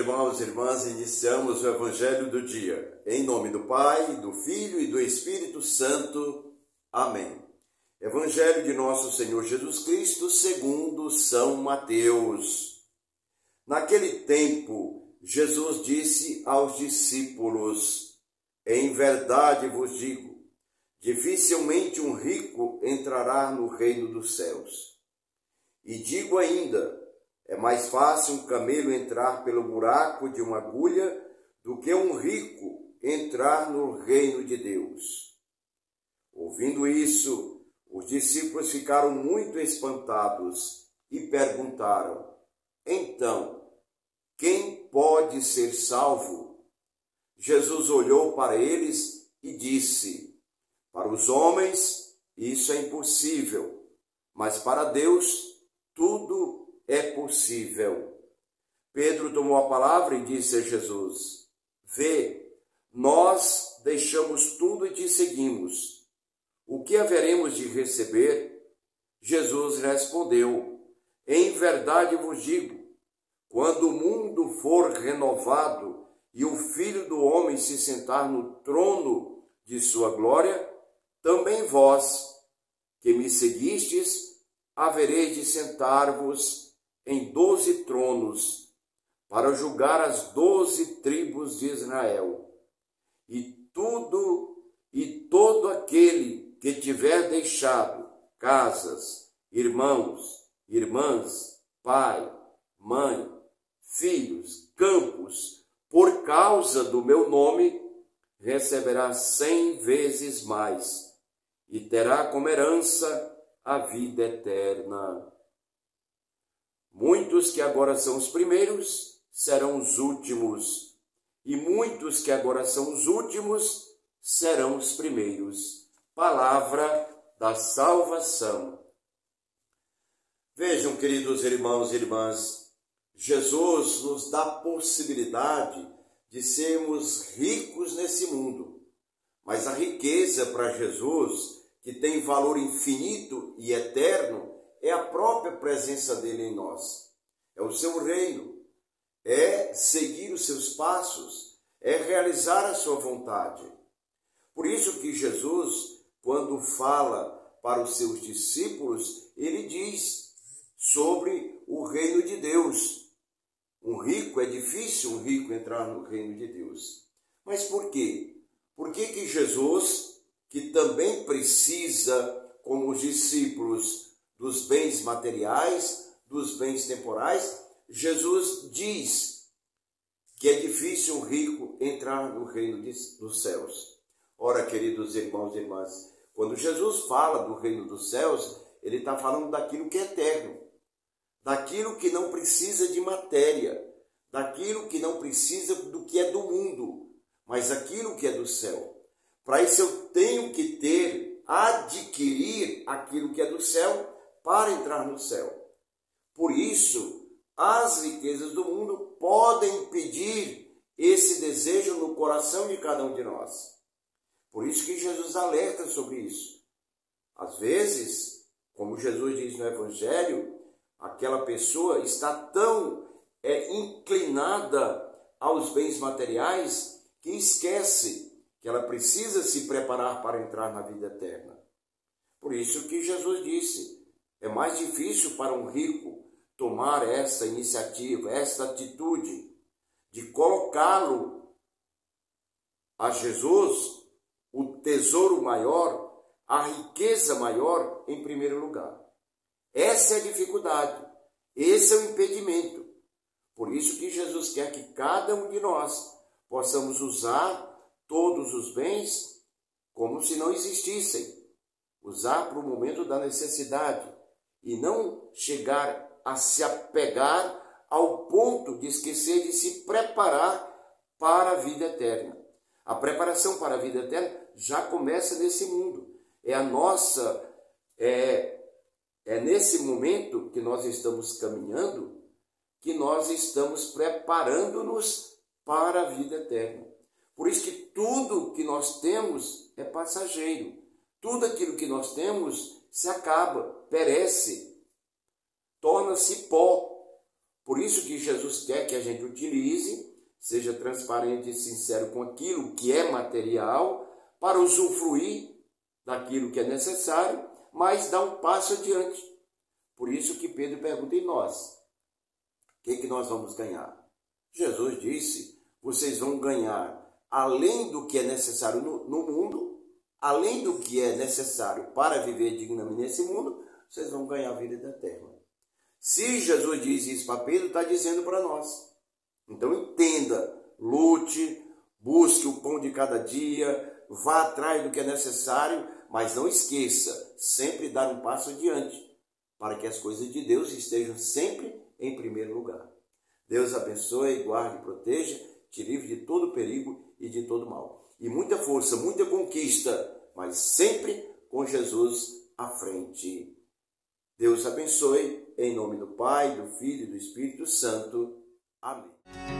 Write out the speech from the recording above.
irmãos e irmãs, iniciamos o Evangelho do dia. Em nome do Pai, do Filho e do Espírito Santo. Amém. Evangelho de nosso Senhor Jesus Cristo, segundo São Mateus. Naquele tempo, Jesus disse aos discípulos: em verdade vos digo, dificilmente um rico entrará no reino dos céus. E digo ainda, é mais fácil um camelo entrar pelo buraco de uma agulha do que um rico entrar no reino de Deus. Ouvindo isso, os discípulos ficaram muito espantados e perguntaram: então, quem pode ser salvo? Jesus olhou para eles e disse: para os homens isso é impossível, mas para Deus tudo é possível. Pedro tomou a palavra e disse a Jesus: vê, nós deixamos tudo e te seguimos. O que haveremos de receber? Jesus respondeu: em verdade vos digo, quando o mundo for renovado e o Filho do Homem se sentar no trono de sua glória, também vós, que me seguistes, havereis de sentar-vos em 12 tronos, para julgar as 12 tribos de Israel. E todo aquele que tiver deixado casas, irmãos, irmãs, pai, mãe, filhos, campos, por causa do meu nome, receberá 100 vezes mais, e terá como herança a vida eterna. Muitos que agora são os primeiros serão os últimos, e muitos que agora são os últimos serão os primeiros. Palavra da salvação. Vejam, queridos irmãos e irmãs, Jesus nos dá a possibilidade de sermos ricos nesse mundo, mas a riqueza para Jesus, que tem valor infinito e eterno, é a própria presença dele em nós. É o seu reino, é seguir os seus passos, é realizar a sua vontade. Por isso que Jesus, quando fala para os seus discípulos, ele diz sobre o reino de Deus. É difícil um rico entrar no reino de Deus. Mas por quê? Por que Jesus, que também precisa, como os discípulos, dos bens materiais, dos bens temporais, Jesus diz que é difícil um rico entrar no reino dos céus. Ora, queridos irmãos e irmãs, quando Jesus fala do reino dos céus, ele está falando daquilo que é eterno, daquilo que não precisa de matéria, daquilo que não precisa do que é do mundo, mas aquilo que é do céu. Para isso eu tenho que adquirir aquilo que é do céu para entrar no céu. Por isso, as riquezas do mundo podem impedir esse desejo no coração de cada um de nós. Por isso que Jesus alerta sobre isso. Às vezes, como Jesus diz no Evangelho, aquela pessoa está tão inclinada aos bens materiais que esquece que ela precisa se preparar para entrar na vida eterna. Por isso que Jesus disse: é mais difícil para um rico tomar essa iniciativa, essa atitude de colocá-lo a Jesus, o tesouro maior, a riqueza maior, em primeiro lugar. Essa é a dificuldade, esse é o impedimento. Por isso que Jesus quer que cada um de nós possamos usar todos os bens como se não existissem. Usar para o momento da necessidade e não chegar a se apegar ao ponto de esquecer de se preparar para a vida eterna. A preparação para a vida eterna já começa nesse mundo. É nesse momento que nós estamos caminhando, que nós estamos preparando-nos para a vida eterna. Por isso que tudo que nós temos é passageiro. Tudo aquilo que nós temos se acaba, perece, torna-se pó. Por isso que Jesus quer que a gente utilize, seja transparente e sincero com aquilo que é material, para usufruir daquilo que é necessário, mas dar um passo adiante. Por isso que Pedro pergunta: em nós, o que nós vamos ganhar? Jesus disse: vocês vão ganhar, além do que é necessário no mundo, além do que é necessário para viver dignamente nesse mundo, vocês vão ganhar a vida eterna. Se Jesus diz isso para Pedro, está dizendo para nós. Então entenda, lute, busque o pão de cada dia, vá atrás do que é necessário, mas não esqueça, sempre dar um passo adiante, para que as coisas de Deus estejam sempre em primeiro lugar. Deus abençoe, guarde e proteja, te livre de todo perigo e de todo mal. E muita força, muita conquista, mas sempre com Jesus à frente. Deus abençoe, em nome do Pai, do Filho e do Espírito Santo. Amém.